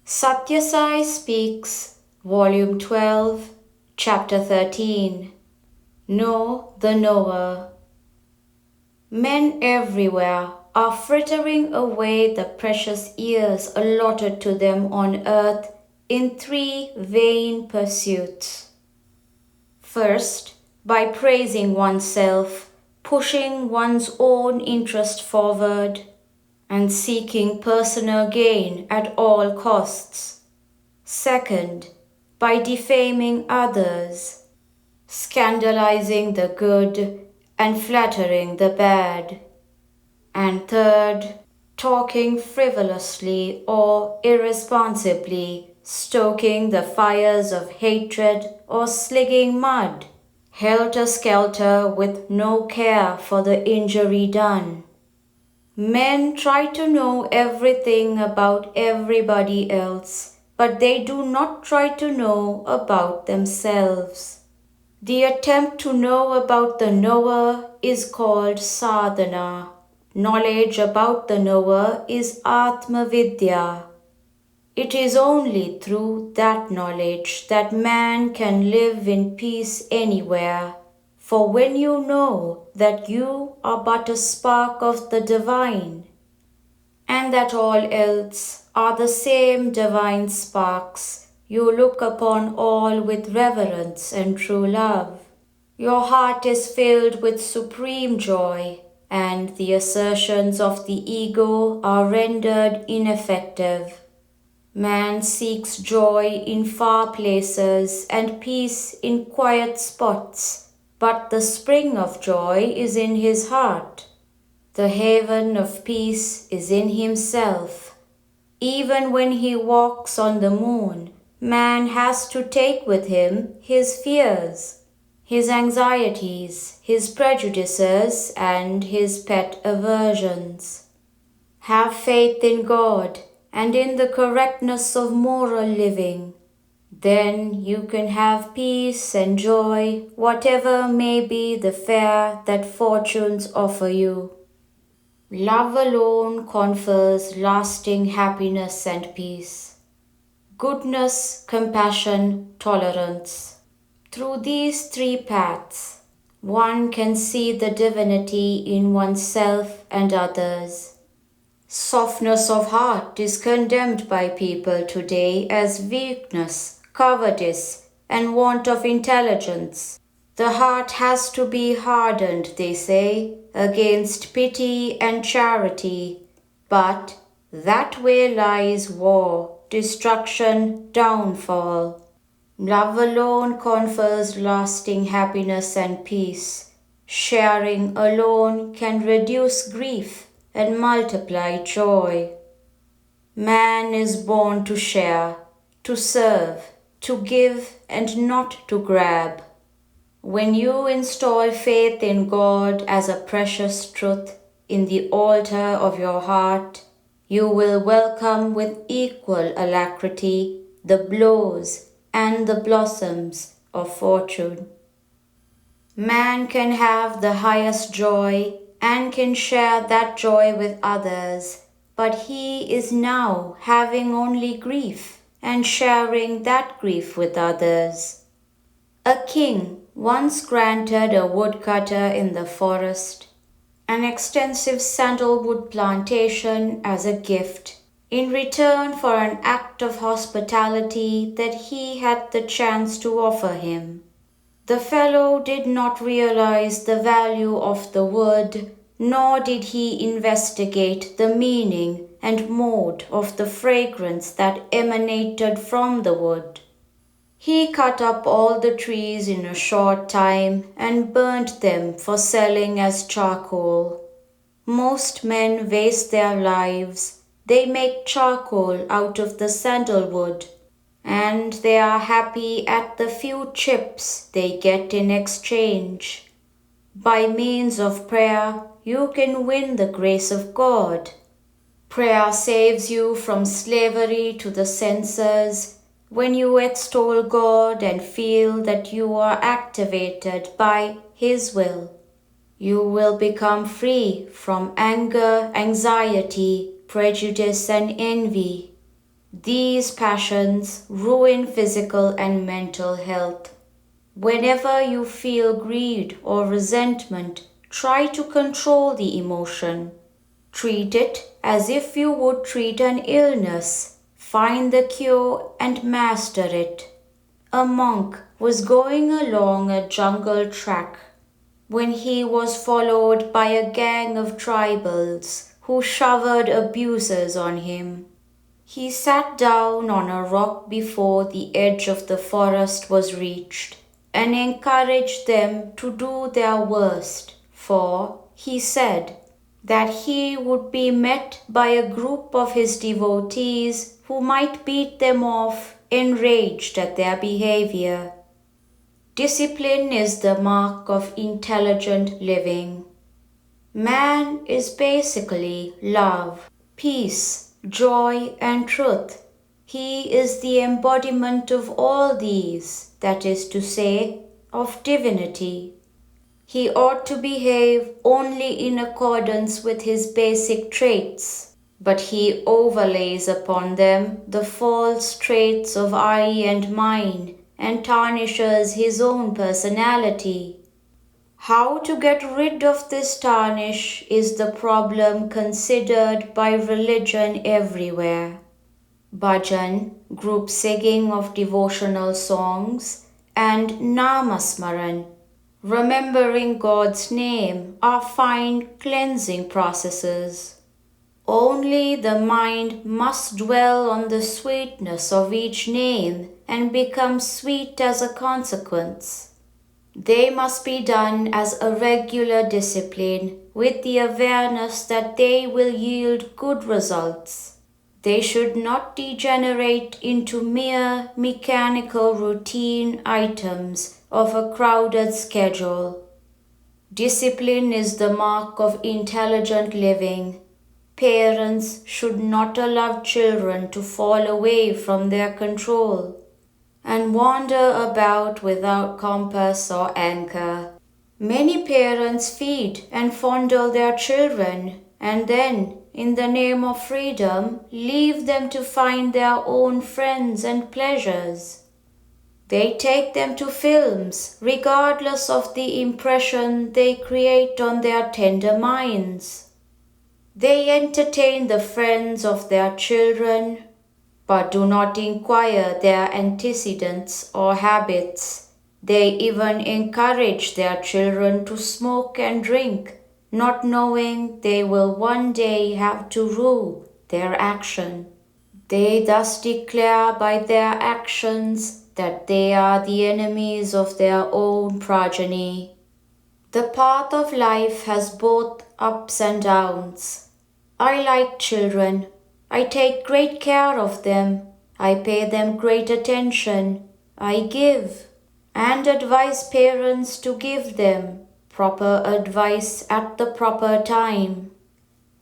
Sathya Sai Speaks, Volume 12, Chapter 13. Know the Knower. Men everywhere are frittering away the precious years allotted to them on earth in three vain pursuits. First, by praising oneself, pushing one's own interest forward, and seeking personal gain at all costs. Second, by defaming others, scandalizing the good and flattering the bad. And third, talking frivolously or irresponsibly, stoking the fires of hatred or slinging mud, helter-skelter with no care for the injury done. Men try to know everything about everybody else, but they do not try to know about themselves. The attempt to know about the knower is called sadhana. Knowledge about the knower is Atma Vidya. It is only through that knowledge that man can live in peace anywhere. For when you know that you are but a spark of the divine, and that all else are the same divine sparks, you look upon all with reverence and true love. Your heart is filled with supreme joy, and the assertions of the ego are rendered ineffective. Man seeks joy in far places and peace in quiet spots, but the spring of joy is in his heart. The haven of peace is in himself. Even when he walks on the moon, man has to take with him his fears, his anxieties, his prejudices, and his pet aversions. Have faith in God and in the correctness of moral living. Then you can have peace and joy, whatever may be the fare that fortunes offer you. Love alone confers lasting happiness and peace. Goodness, compassion, tolerance. Through these three paths, one can see the divinity in oneself and others. Softness of heart is condemned by people today as weakness, cowardice, and want of intelligence. The heart has to be hardened, they say, against pity and charity. But that way lies war, destruction, downfall. Love alone confers lasting happiness and peace. Sharing alone can reduce grief and multiply joy. Man is born to share, to serve, to give, and not to grab. When you install faith in God as a precious truth in the altar of your heart, you will welcome with equal alacrity the blows and the blossoms of fortune. Man can have the highest joy and can share that joy with others, but he is now having only grief and sharing that grief with others. A king once granted a woodcutter in the forest an extensive sandalwood plantation as a gift in return for an act of hospitality that he had the chance to offer him. The fellow did not realize the value of the wood, nor did he investigate the meaning and mode of the fragrance that emanated from the wood. He cut up all the trees in a short time and burnt them for selling as charcoal. Most men waste their lives. They make charcoal out of the sandalwood, and they are happy at the few chips they get in exchange. By means of prayer, you can win the grace of God. Prayer saves you from slavery to the senses. When you extol God and feel that you are activated by His will, you will become free from anger, anxiety, prejudice, and envy. These passions ruin physical and mental health. Whenever you feel greed or resentment, try to control the emotion. Treat it as if you would treat an illness. Find the cure and master it. A monk was going along a jungle track when he was followed by a gang of tribals who showered abuses on him. He sat down on a rock before the edge of the forest was reached and encouraged them to do their worst, for, he said, that he would be met by a group of his devotees who might beat them off, enraged at their behavior. Discipline is the mark of intelligent living. Man is basically love, peace, joy, and truth. He is the embodiment of all these, that is to say, of divinity. He ought to behave only in accordance with his basic traits, but he overlays upon them the false traits of I and mine and tarnishes his own personality. How to get rid of this tarnish is the problem considered by religion everywhere. Bhajan, group singing of devotional songs, and Namasmaran, remembering God's name, are fine cleansing processes. Only the mind must dwell on the sweetness of each name and become sweet as a consequence. They must be done as a regular discipline with the awareness that they will yield good results. They should not degenerate into mere mechanical routine items of a crowded schedule. Discipline is the mark of intelligent living. Parents should not allow children to fall away from their control and wander about without compass or anchor. Many parents feed and fondle their children and then, in the name of freedom, leave them to find their own friends and pleasures. They take them to films, regardless of the impression they create on their tender minds. They entertain the friends of their children, but do not inquire their antecedents or habits. They even encourage their children to smoke and drink, not knowing they will one day have to rue their action. They thus declare by their actions that they are the enemies of their own progeny. The path of life has both ups and downs. I like children. I take great care of them. I pay them great attention. I give and advise parents to give them proper advice at the proper time.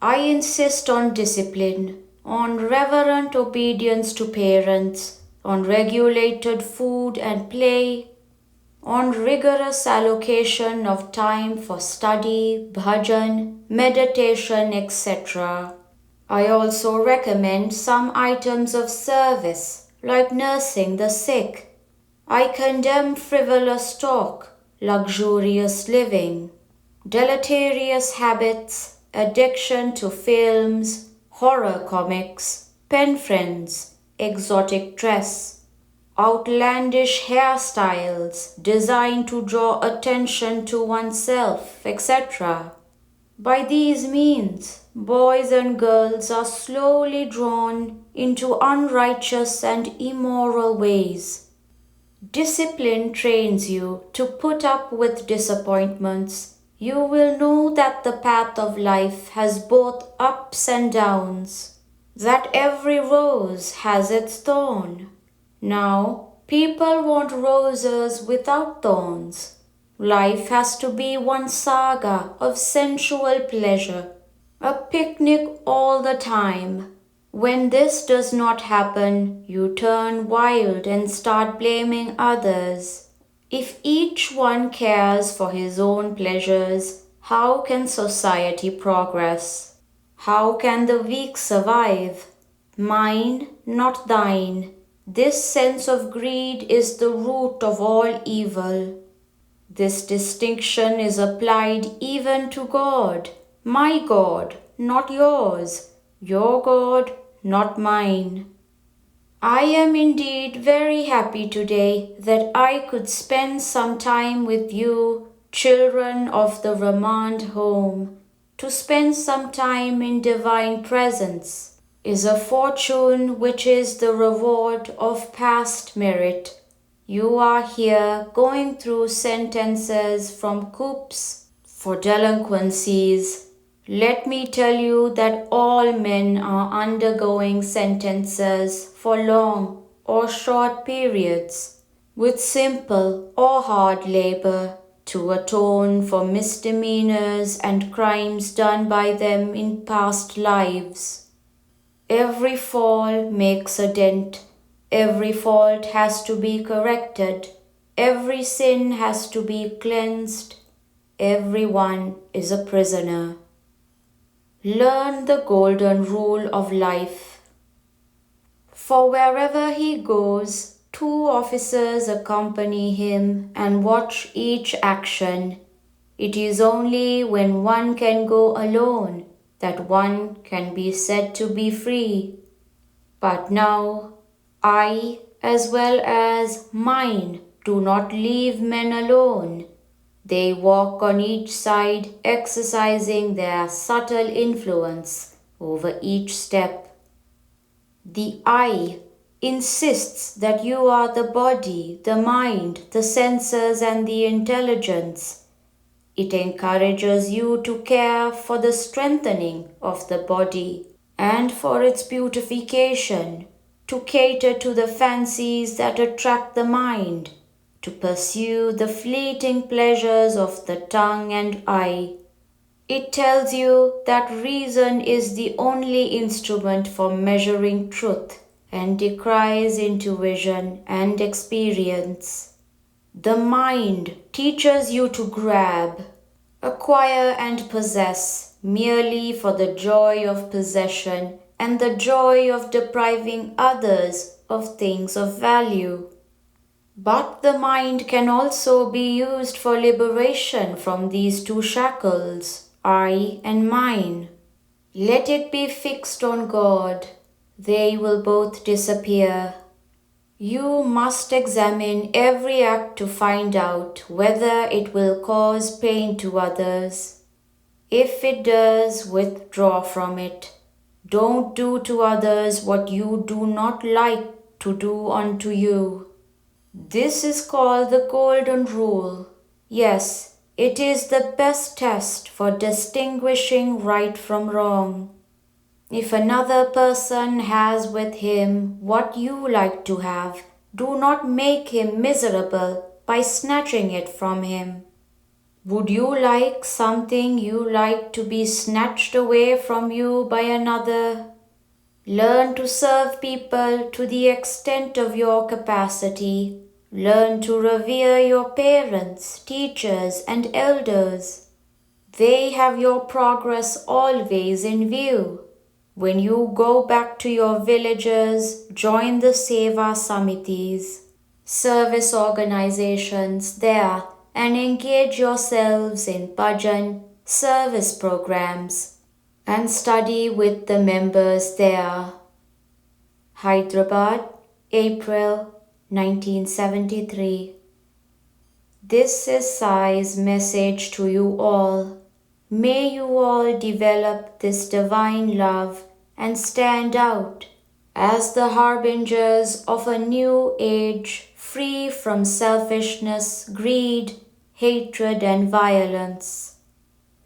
I insist on discipline, on reverent obedience to parents, on regulated food and play, on rigorous allocation of time for study, bhajan, meditation, etc. I also recommend some items of service, like nursing the sick. I condemn frivolous talk, luxurious living, deleterious habits, addiction to films, horror comics, pen friends, exotic dress, outlandish hairstyles designed to draw attention to oneself, etc. By these means, boys and girls are slowly drawn into unrighteous and immoral ways. Discipline trains you to put up with disappointments. You will know that the path of life has both ups and downs, that every rose has its thorn. Now, people want roses without thorns. Life has to be one saga of sensual pleasure, a picnic all the time. When this does not happen, you turn wild and start blaming others. If each one cares for his own pleasures, how can society progress? How can the weak survive? mine, not thine. This sense of greed is the root of all evil. This distinction is applied even to God. My God, not yours. Your God, not mine. I am indeed very happy today that I could spend some time with you, children of the Ramand home. To spend some time in divine presence is a fortune which is the reward of past merit. You are here going through sentences from coups for delinquencies. Let me tell you that all men are undergoing sentences for long or short periods, with simple or hard labor, to atone for misdemeanors and crimes done by them in past lives. Every fall makes a dent. Every fault has to be corrected. Every sin has to be cleansed. Everyone is a prisoner. Learn the golden rule of life. For wherever he goes, 2 officers accompany him and watch each action. It is only when one can go alone that one can be said to be free. But now, I, as well as mine, do not leave men alone. They walk on each side, exercising their subtle influence over each step. The I insists that you are the body, the mind, the senses, and the intelligence. It encourages you to care for the strengthening of the body and for its beautification, to cater to the fancies that attract the mind, to pursue the fleeting pleasures of the tongue and eye. It tells you that reason is the only instrument for measuring truth and decries intuition and experience. The mind teaches you to grab, acquire and possess merely for the joy of possession and the joy of depriving others of things of value. But the mind can also be used for liberation from these 2 shackles, I and mine. Let it be fixed on God. They will both disappear. You must examine every act to find out whether it will cause pain to others. If it does, withdraw from it. Don't do to others what you do not like to do unto you. This is called the golden rule. Yes, it is the best test for distinguishing right from wrong. If another person has with him what you like to have, do not make him miserable by snatching it from him. Would you like something you like to be snatched away from you by another? Learn to serve people to the extent of your capacity. Learn to revere your parents, teachers, and elders. They have your progress always in view. When you go back to your villages, join the Seva Samitis, service organizations there, and engage yourselves in bhajan, service programs, and study with the members there. Hyderabad, April 1973. This is Sai's message to you all. May you all develop this divine love and stand out as the harbingers of a new age free from selfishness, greed, hatred, and violence.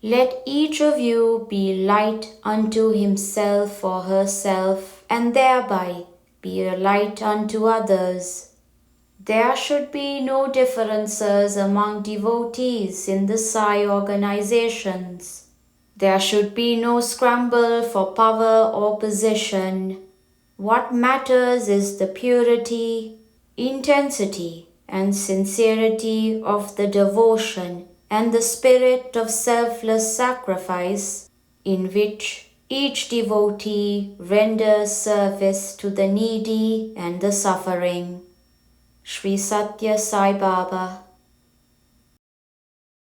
Let each of you be light unto himself or herself, and thereby be a light unto others. There should be no differences among devotees in the Sai organizations. There should be no scramble for power or position. What matters is the purity, intensity, and sincerity of the devotion and the spirit of selfless sacrifice in which Each devotee renders service to the needy and the suffering. Sri Sathya Sai Baba.